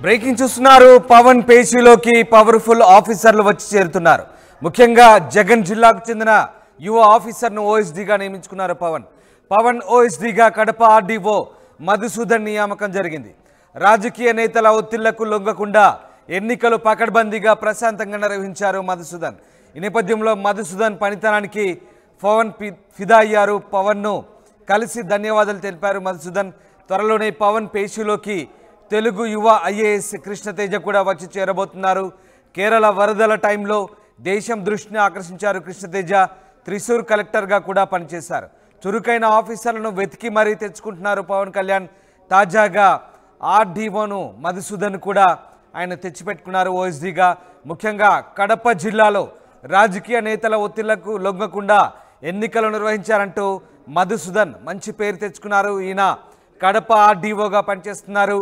Breaking చూస్తున్నారు. Pawan పేజీలోకి powerful ఆఫీసర్లు వచ్చి చేరుతున్నారు. ముఖ్యంగా జగన్ జిల్లాకు చెందిన యువ ఆఫీసర్ను ఓఎస్డీగా నియమించుకున్నారు. పవన్ ఓఎస్డీగా కడప ఆర్డీఓ మధుసూదన్ నియామకం జరిగింది. రాజకీయ నేతల ఒత్తిళ్లకు లొంగకుండా ఎన్నికలు పకడ్బందీగా ప్రశాంతంగా నిర్వహించారు మధుసూదన్. ఈ నేపథ్యంలో మధుసూదన్ పనితనానికి పవన్ ఫిదా అయ్యారు. పవన్ను కలిసి ధన్యవాదాలు తెలిపారు మధుసూదన్. త్వరలోనే పవన్ పేషీలోకి తెలుగు యువ ఐఏఎస్ కృష్ణతేజ కూడా వచ్చి చేరబోతున్నారు. కేరళ వరదల టైంలో దేశం దృష్టిని ఆకర్షించారు కృష్ణతేజ. త్రిశూర్ కలెక్టర్గా కూడా పనిచేశారు. చురుకైన ఆఫీసర్లను వెతికి మరీ తెచ్చుకుంటున్నారు పవన్ కళ్యాణ్. తాజాగా ఆర్డీఓను మధుసూదన్ కూడా ఆయన తెచ్చిపెట్టుకున్నారు ఓఎస్డీగా. ముఖ్యంగా కడప జిల్లాలో రాజకీయ నేతల ఒత్తిళ్లకు లొంగకుండా ఎన్నికలు నిర్వహించారంటూ మధుసూదన్ మంచి పేరు తెచ్చుకున్నారు. ఈయన కడప ఆర్డీఓగా పనిచేస్తున్నారు.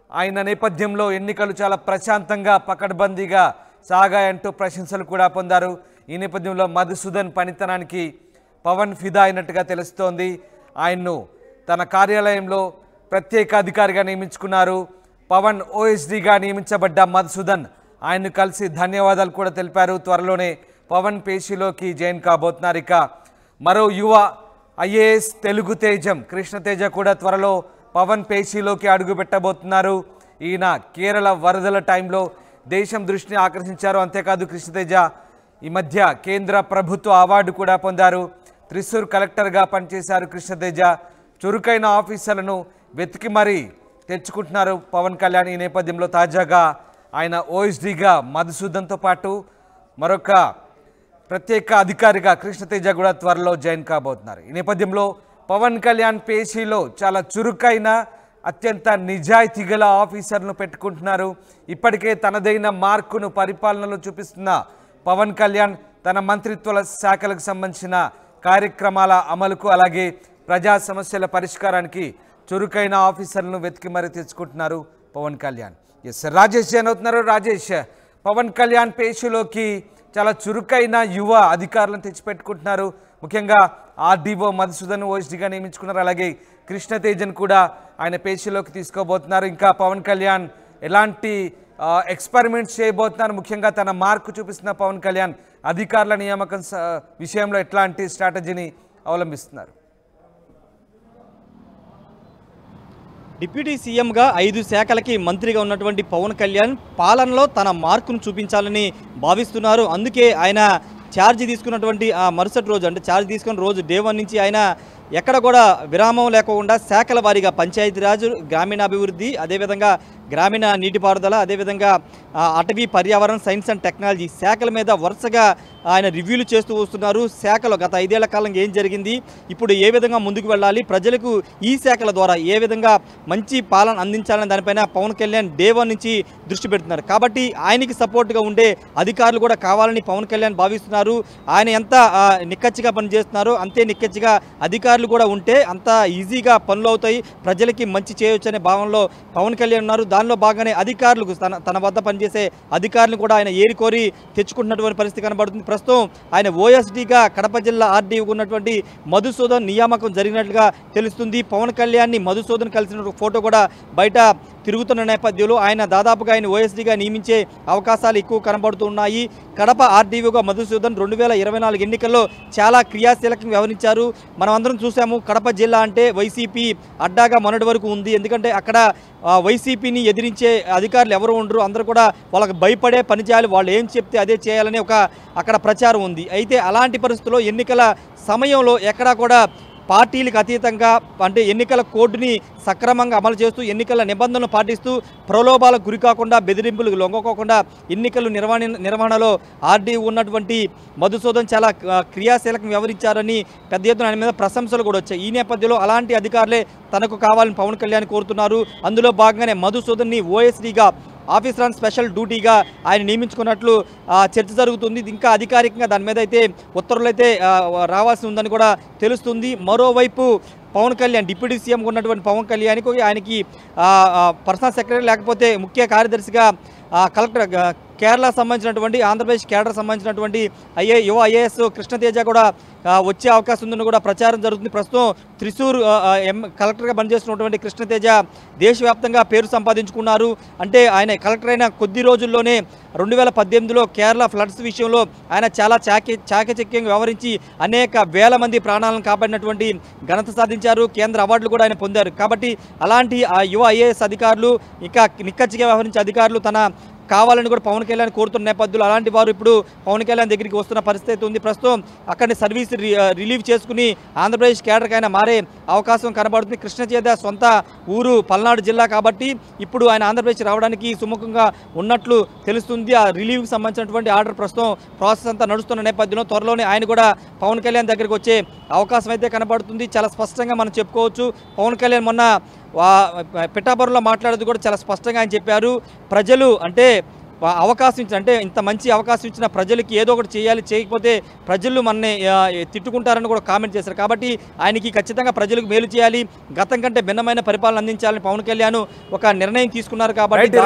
ఆయన నేపథ్యంలో ఎన్నికలు చాలా ప్రశాంతంగా పకడ్బందీగా సాగాయంటూ ప్రశంసలు కూడా పొందారు. ఈ నేపథ్యంలో మధుసూదన్ పనితనానికి పవన్ ఫిదా అయినట్టుగా తెలుస్తోంది. ఆయన్ను తన కార్యాలయంలో ప్రత్యేక అధికారిగా నియమించుకున్నారు. పవన్ ఓఎస్డీగా నియమించబడ్డ మధుసూదన్ ఆయన్ను కలిసి ధన్యవాదాలు కూడా తెలిపారు. త్వరలోనే పవన్ పేషీలోకి జాయిన్ కాబోతున్నారు. ఇక మరో యువ ఐఏఎస్ తెలుగు తేజం కృష్ణతేజ కూడా త్వరలో పవన్ పేషీలోకి అడుగు పెట్టబోతున్నారు. ఈయన కేరళ వరదల టైంలో దేశం దృష్టిని ఆకర్షించారు. అంతేకాదు కృష్ణతేజ ఈ మధ్య కేంద్ర ప్రభుత్వ అవార్డు కూడా పొందారు. త్రిశూర్ కలెక్టర్గా పనిచేశారు కృష్ణతేజ. చురుకైన ఆఫీసర్లను వెతికి మరీ తెచ్చుకుంటున్నారు పవన్ కళ్యాణ్. ఈ నేపథ్యంలో తాజాగా ఆయన ఓఎస్డీగా మధుసూదన్తో పాటు మరొక ప్రత్యేక అధికారిగా కృష్ణతేజ కూడా త్వరలో జాయిన్ కాబోతున్నారు. ఈ నేపథ్యంలో పవన్ కళ్యాణ్ పేషీలో చాలా చురుకైన అత్యంత నిజాయితీ గల ఆఫీసర్ను పెట్టుకుంటున్నారు. ఇప్పటికే తనదైన మార్కును పరిపాలనలో చూపిస్తున్న పవన్ కళ్యాణ్ తన మంత్రిత్వ శాఖలకు సంబంధించిన కార్యక్రమాల అమలుకు అలాగే ప్రజా సమస్యల పరిష్కారానికి చురుకైన ఆఫీసర్లను వెతికి మరీ తెచ్చుకుంటున్నారు పవన్ కళ్యాణ్. ఎస్ రాజేష్ జాయిన్ అవుతున్నారు. రాజేష్, పవన్ కళ్యాణ్ పేషీలోకి చాలా చురుకైన యువ అధికారులను తెచ్చిపెట్టుకుంటున్నారు. ముఖ్యంగా ఆర్డీఓ మధుసూదన్ ఓఎస్డీగా నియమించుకున్నారు. అలాగే కృష్ణతేజన్ కూడా ఆయన పేషీలోకి తీసుకోబోతున్నారు. ఇంకా పవన్ కళ్యాణ్ ఎలాంటి ఎక్స్పెరిమెంట్స్ చేయబోతున్నారు? ముఖ్యంగా తన మార్కు చూపిస్తున్న పవన్ కళ్యాణ్ అధికారుల నియామకం విషయంలో ఎట్లాంటి స్ట్రాటజీని అవలంబిస్తున్నారు? డిప్యూటీ సీఎంగా 5 శాఖలకి మంత్రిగా ఉన్నటువంటి పవన్ కళ్యాణ్ పాలనలో తన మార్కును చూపించాలని భావిస్తున్నారు. అందుకే ఆయన ఛార్జ్ తీసుకున్నటువంటి ఆ మరుసటి రోజు అంటే ఛార్జ్ తీసుకున్న రోజు డే 1 నుంచి ఆయన ఎక్కడ కూడా విరామం లేకుండా శాఖల వారీగా పంచాయతీరాజ్, గ్రామీణాభివృద్ధి, అదేవిధంగా గ్రామీణ నీటిపారుదల, అదేవిధంగా అటవీ, పర్యావరణ, సైన్స్ అండ్ టెక్నాలజీ శాఖల మీద వరుసగా ఆయన రివ్యూలు చేస్తూ వస్తున్నారు. శాఖలో గత 5 ఏళ్ల కాలంగా ఏం జరిగింది, ఇప్పుడు ఏ విధంగా ముందుకు వెళ్ళాలి, ప్రజలకు ఈ శాఖల ద్వారా ఏ విధంగా మంచి పాలన అందించాలని దానిపైన పవన్ కళ్యాణ్ డే 1 నుంచి దృష్టి పెడుతున్నారు. కాబట్టి ఆయనకి సపోర్ట్గా ఉండే అధికారులు కూడా కావాలని పవన్ కళ్యాణ్ భావిస్తున్నారు. ఆయన ఎంత నిక్కచ్చిగా పనిచేస్తున్నారో అంతే నిక్కచ్చిగా అధికారులు కూడా ఉంటే అంత ఈజీగా పనులు అవుతాయి, ప్రజలకి మంచి చేయొచ్చు అనే భావనలో పవన్ కళ్యాణ్ ఉన్నారు. దానిలో భాగంగానే అధికారులకు తన వద్ద పనిచేసే అధికారులను కూడా ఆయన ఏరికోరి తెచ్చుకుంటున్నటువంటి పరిస్థితి కనబడుతుంది. ప్రస్తుతం ఆయన ఓఎస్డీగా కడప జిల్లా ఆర్డీఓ ఉన్నటువంటి మధుసూదన్ నియామకం జరిగినట్లుగా తెలుస్తుంది. పవన్ కళ్యాణ్ని మధుసూదన్ కలిసిన ఫోటో కూడా బయట తిరుగుతున్న నేపథ్యంలో ఆయన దాదాపుగా ఆయన ఓఎస్డీగా నియమించే అవకాశాలు ఎక్కువ కనబడుతున్నాయి. కడప ఆర్డీఓగా మధుసూదన్ 2024 ఎన్నికల్లో చాలా క్రియాశీలకంగా వ్యవహరించారు. మనం అందరం చూసాము. కడప జిల్లా అంటే వైసీపీ అడ్డాగా మొన్నటి వరకు ఉంది. ఎందుకంటే అక్కడ వైసీపీని ఎదిరించే అధికారులు ఎవరు ఉండరు, అందరూ కూడా వాళ్ళకి భయపడే పని చేయాలి, వాళ్ళు ఏం చెప్తే అదే చేయాలని అక్కడ ప్రచారం ఉంది. అయితే అలాంటి పరిస్థితుల్లో ఎన్నికల సమయంలో ఎక్కడా కూడా పార్టీలకు అతీతంగా అంటే ఎన్నికల కోడ్ని సక్రమంగా అమలు చేస్తూ ఎన్నికల నిబంధనలు పాటిస్తూ ప్రలోభాలకు గురి కాకుండా బెదిరింపులకు లొంగకోకుండా ఎన్నికలు నిర్వహణలో ఆర్డీ ఉన్నటువంటి మధుసూదన్ చాలా క్రియాశీలకంగా వ్యవహరించారని పెద్ద ఎత్తున ఆయన మీద ప్రశంసలు కూడా వచ్చాయి. ఈ నేపథ్యంలో అలాంటి అధికారులే తనకు కావాలని పవన్ కళ్యాణ్ కోరుతున్నారు. అందులో భాగంగానే మధుసూదన్ని ఓఎస్డీగా ఆఫీసర్ ఆన్ స్పెషల్ డ్యూటీగా ఆయన నియమించుకున్నట్లు చర్చ జరుగుతుంది. ఇంకా అధికారికంగా దాని మీద అయితే ఉత్తర్వులు అయితే రావాల్సి ఉందని కూడా తెలుస్తుంది. మరోవైపు పవన్ కళ్యాణ్ డిప్యూటీ సీఎంగా ఉన్నటువంటి పవన్ కళ్యాణ్కి ఆయనకి పర్సనల్ సెక్రటరీ లేకపోతే ముఖ్య కార్యదర్శిగా కలెక్టర్ కేరళ సంబంధించినటువంటి ఆంధ్రప్రదేశ్ కేడర్ సంబంధించినటువంటి యువ ఐఏఎస్ కృష్ణతేజ కూడా వచ్చే అవకాశం ఉందని కూడా ప్రచారం జరుగుతుంది. ప్రస్తుతం త్రిశూర్ కలెక్టర్గా పనిచేస్తున్నటువంటి కృష్ణతేజ దేశవ్యాప్తంగా పేరు సంపాదించుకున్నారు. అంటే ఆయన కలెక్టర్ అయిన కొద్ది రోజుల్లోనే 2018లో కేరళ ఫ్లడ్స్ విషయంలో ఆయన చాలా చాకచక్యంగా వ్యవహరించి అనేక వేల మంది ప్రాణాలను కాపాడినటువంటి ఘనత సాధించారు. కేంద్ర అవార్డులు కూడా ఆయన పొందారు. కాబట్టి అలాంటి ఆ యువ ఐఏఎస్ అధికారులు ఇంకా నిక్కచ్చిగా వ్యవహరించే అధికారులు తన కావాలని కూడా పవన్ కళ్యాణ్ కోరుతున్న నేపథ్యంలో అలాంటి వారు ఇప్పుడు పవన్ కళ్యాణ్ దగ్గరికి వస్తున్న పరిస్థితి ఉంది. ప్రస్తుతం అక్కడి సర్వీస్ రిలీవ్ చేసుకుని ఆంధ్రప్రదేశ్ కేడర్కి ఆయన మారే అవకాశం కనబడుతుంది. కృష్ణతేజ సొంత ఊరు పల్నాడు జిల్లా కాబట్టి ఇప్పుడు ఆయన ఆంధ్రప్రదేశ్ రావడానికి సుముఖంగా ఉన్నట్లు తెలుస్తుంది. ఆ రిలీవ్కి సంబంధించినటువంటి ఆర్డర్ ప్రస్తుతం ప్రాసెస్ అంతా నడుస్తున్న నేపథ్యంలో త్వరలోనే ఆయన కూడా పవన్ కళ్యాణ్ దగ్గరికి వచ్చే అవకాశం అయితే కనబడుతుంది. చాలా స్పష్టంగా మనం చెప్పుకోవచ్చు. పవన్ కళ్యాణ్ మొన్న పిఠాపురంలో మాట్లాడుతూ కూడా చాలా స్పష్టంగా ఆయన చెప్పారు. ప్రజలు అంటే అవకాశం ఇచ్చిన అంటే ఇంత మంచి అవకాశం ఇచ్చిన ప్రజలకి ఏదో ఒకటి చేయాలి, చేయకపోతే ప్రజలు మనని తిట్టుకుంటారని కూడా కామెంట్ చేశారు. కాబట్టి ఆయనకి ఖచ్చితంగా ప్రజలకు మేలు చేయాలి, గతం కంటే భిన్నమైన పరిపాలన అందించాలని పవన్ కళ్యాణ్ ఒక నిర్ణయం తీసుకున్నారు. కాబట్టి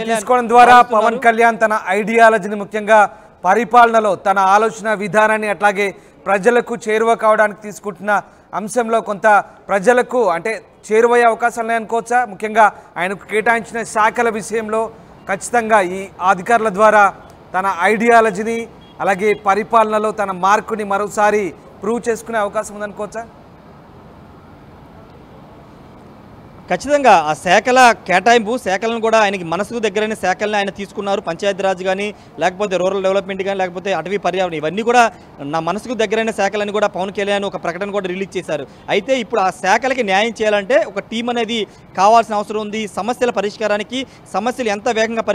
తీసుకోవడం ద్వారా పవన్ కళ్యాణ్ తన ఐడియాలజీని ముఖ్యంగా పరిపాలనలో తన ఆలోచన విధానాన్ని అట్లాగే ప్రజలకు చేరువ కావడానికి తీసుకుంటున్న అంశంలో కొంత ప్రజలకు అంటే చేరువయ్యే అవకాశాలు అనుకోవచ్చా? ముఖ్యంగా ఆయనకు కేటాయించిన శాఖల విషయంలో ఖచ్చితంగా ఈ అధికారుల ద్వారా తన ఐడియాలజీని అలాగే పరిపాలనలో తన మార్కుని మరోసారి ప్రూవ్ చేసుకునే అవకాశం ఉందనుకోవచ్చా? ఖచ్చితంగా ఆ శాఖల కేటాయింపు శాఖలను కూడా ఆయనకి మనసుకు దగ్గరైన శాఖలను ఆయన తీసుకున్నారు. పంచాయతీరాజ్ కానీ లేకపోతే రూరల్ డెవలప్మెంట్ కానీ లేకపోతే అటవీ పర్యావరణం ఇవన్నీ కూడా నా మనసుకు దగ్గరైన శాఖలని కూడా పవన్ కళ్యాణ్ ఒక ప్రకటన కూడా రిలీజ్ చేశారు. అయితే ఇప్పుడు ఆ శాఖలకి న్యాయం చేయాలంటే ఒక టీం అనేది కావాల్సిన అవసరం ఉంది. సమస్యల పరిష్కారానికి సమస్యలు ఎంత వేగంగా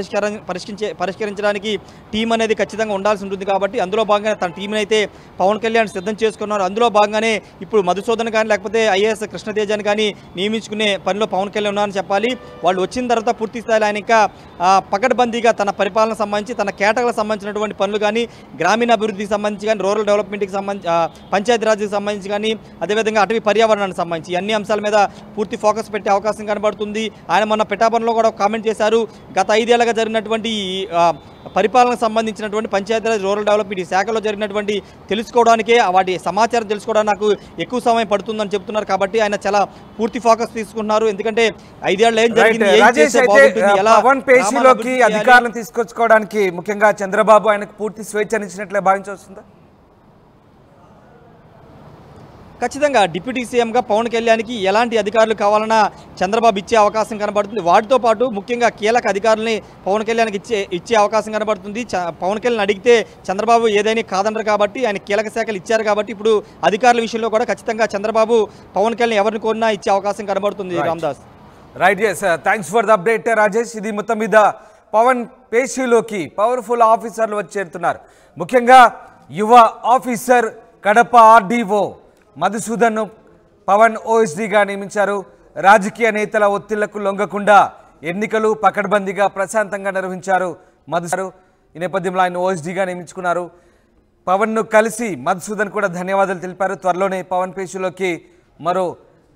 పరిష్కరించడానికి టీం అనేది ఖచ్చితంగా ఉండాల్సి ఉంటుంది. కాబట్టి అందులో భాగంగానే తన టీంని అయితే పవన్ కళ్యాణ్ సిద్ధం చేసుకున్నారు. అందులో భాగంగానే ఇప్పుడు మధుసూదన్ కానీ లేకపోతే ఐఏఎస్ కృష్ణతేజని కానీ నియమించుకునే పనిలో పవన్ కళ్యాణ్ ఉన్నారని చెప్పాలి. వాళ్ళు వచ్చిన తర్వాత పూర్తి స్థాయిలో ఆయన ఇంకా పకడ్బందీగా తన పరిపాలన సంబంధించి తన కేటలకు సంబంధించినటువంటి పనులు కానీ గ్రామీణాభివృద్ధికి సంబంధించి కానీ రూరల్ డెవలప్మెంట్కి సంబంధించి పంచాయతీరాజ్కి సంబంధించి కానీ అదేవిధంగా అటవీ పర్యావరణానికి సంబంధించి అన్ని అంశాల మీద పూర్తి ఫోకస్ పెట్టే అవకాశం కనబడుతుంది. ఆయన మొన్న పిఠాపురంలో కూడా కామెంట్ చేశారు. గత 5 ఏళ్లుగా జరిగినటువంటి పరిపాలనకు సంబంధించినటువంటి పంచాయతీరాజ్ రూరల్ డెవలప్మెంట్ ఈ శాఖలో జరిగినటువంటి తెలుసుకోవడానికే వాటి సమాచారం తెలుసుకోవడానికి నాకు ఎక్కువ సమయం పడుతుందని చెప్తున్నారు. కాబట్టి ఆయన చాలా పూర్తి ఫోకస్ తీసుకున్నారు. ఎందుకంటే 5 ఏళ్ళు ఏం జరిగింది, పవన్ పేషీలోకి అధికారులను తీసుకొచ్చుకోవడానికి ముఖ్యంగా చంద్రబాబు ఆయనకు పూర్తి స్వేచ్ఛనిచ్చినట్లే భావించవస్తుందా? ఖచ్చితంగా డిప్యూటీ సీఎంగా పవన్ కళ్యాణ్కి ఎలాంటి అధికారులు కావాలన్నా చంద్రబాబు ఇచ్చే అవకాశం కనబడుతుంది. వాటితో పాటు ముఖ్యంగా కీలక అధికారులని పవన్ కళ్యాణ్కి ఇచ్చే అవకాశం కనబడుతుంది. పవన్ కళ్యాణ్ అడిగితే చంద్రబాబు ఏదైనా కాదనరు కాబట్టి ఆయన కీలక శాఖలు ఇచ్చారు. కాబట్టి ఇప్పుడు అధికారుల విషయంలో కూడా ఖచ్చితంగా చంద్రబాబు పవన్ కళ్యాణ్ ఎవరిని కోరినా ఇచ్చే అవకాశం కనబడుతుంది. Ramdas right, thanks for the update Rajesh. ఇది మొత్తం మీద పవన్ పేషీలోకి పవర్ఫుల్ ఆఫీసర్లు వచ్చి చేరుతున్నారు. ముఖ్యంగా యువ ఆఫీసర్ కడప ఆర్డీఓ మధుసూదన్ను పవన్ ఓఎస్డీగా నియమించారు. రాజకీయ నేతల ఒత్తిళ్లకు లొంగకుండా ఎన్నికలు పకడ్బందీగా ప్రశాంతంగా నిర్వహించారు మధుసూదన్. ఈ నేపథ్యంలో ఆయన ఓఎస్డీగా నియమించుకున్నారు. పవన్ను కలిసి మధుసూదన్ కూడా ధన్యవాదాలు తెలిపారు. త్వరలోనే పవన్ పేషీలోకి మరో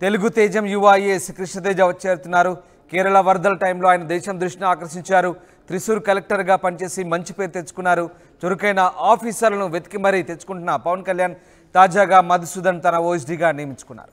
తెలుగు తేజం యువ ఐఏఎస్ కృష్ణతేజ వచ్చేరుతున్నారు. కేరళ వరదల టైంలో ఆయన దేశం దృష్టిని ఆకర్షించారు. త్రిశూర్ కలెక్టర్గా పనిచేసి మంచి పేరు తెచ్చుకున్నారు. చురుకైన ఆఫీసర్లను వెతికి మరీ తెచ్చుకుంటున్న పవన్ కళ్యాణ్ తాజాగా మధుసూదన్ తన ఓఎస్డీగా నియమించుకున్నారు.